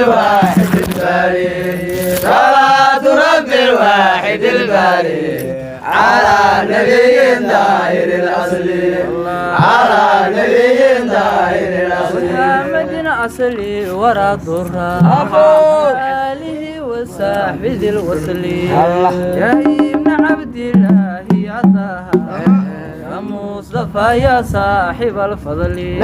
الواحد الباري صلاة رب الواحد الباري على نبي داهر الأصلي على نبي داهر الأصلي محمد أصلي ورا الضرة آله وصحبه ذي الوصل يا ابن عبد الله يا طه يا مصطفى يا صاحب الفضل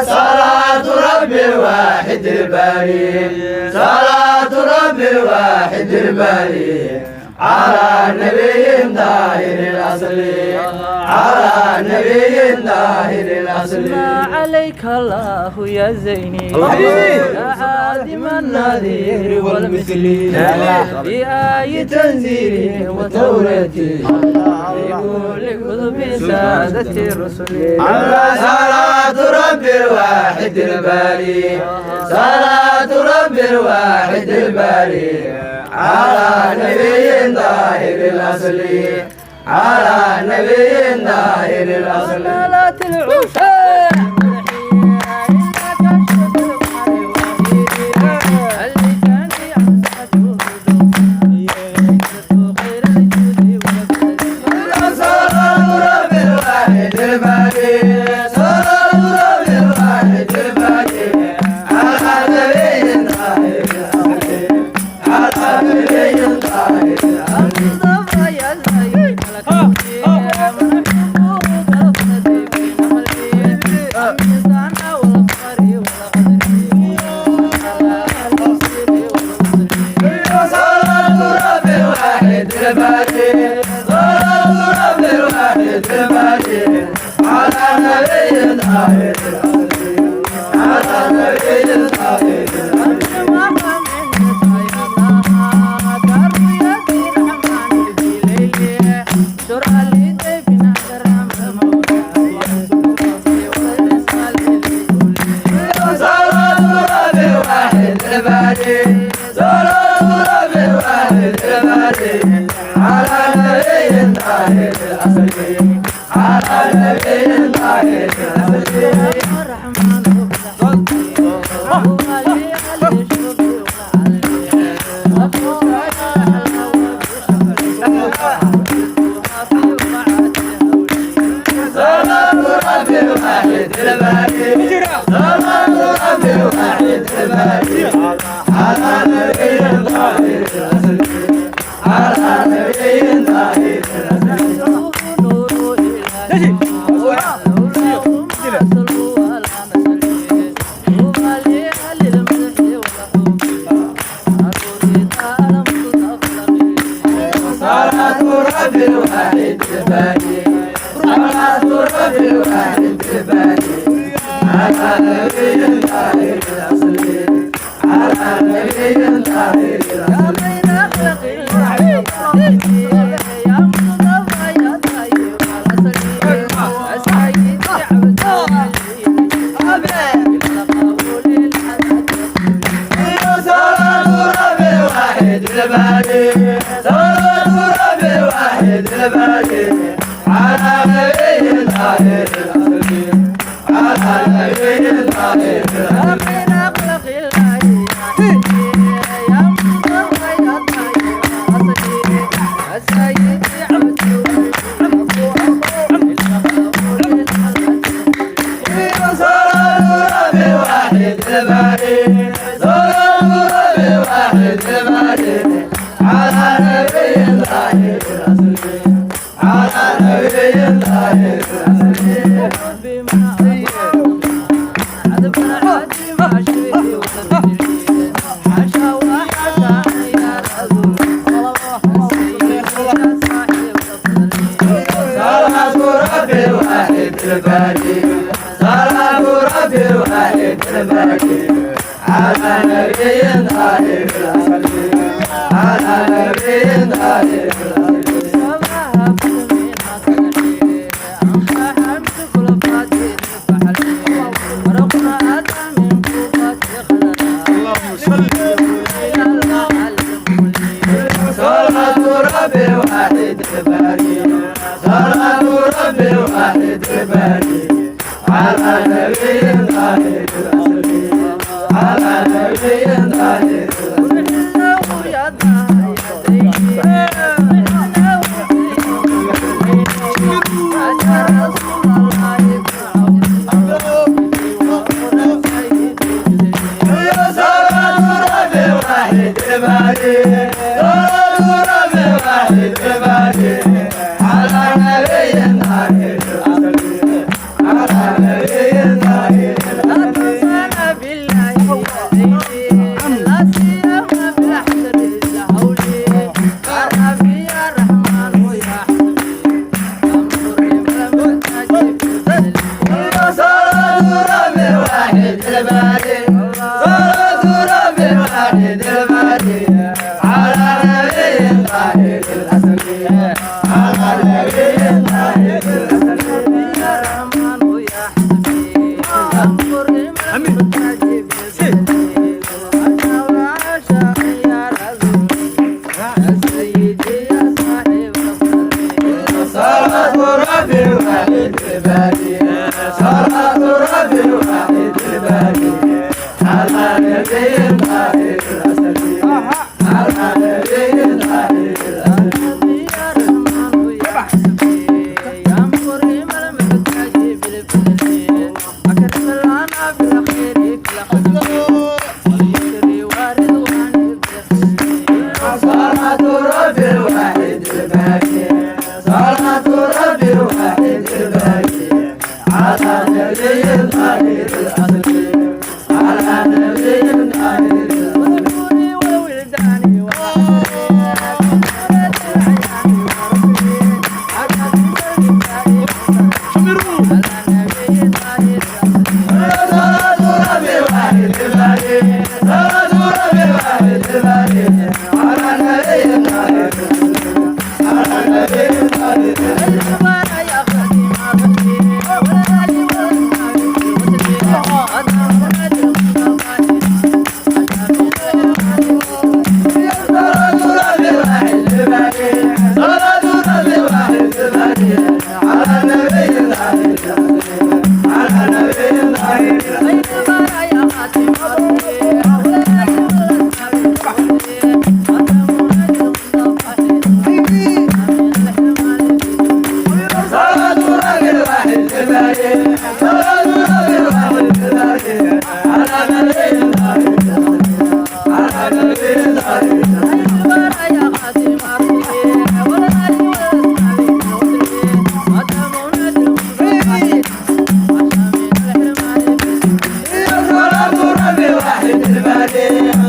صلاة رب الواحد الباري صلاة رب الواحد الباري على نبي داهر الأصلي على نبي داهر الأصلي ما عليك الله يا زيني يا عادم النذير والمثل بآي تنزيله وتورتي يقول كتب سادة الرسل صلاة رب الواحد الباري صلاة رب الواحد الباري على نبي داهر الأصلي على نبي داهر الأصلي لا تلعوش على نبي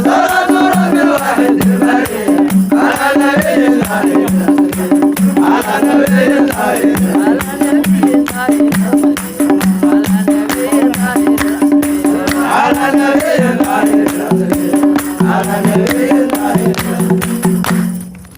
صلاة رب الواحد الباقي على نبي الهادي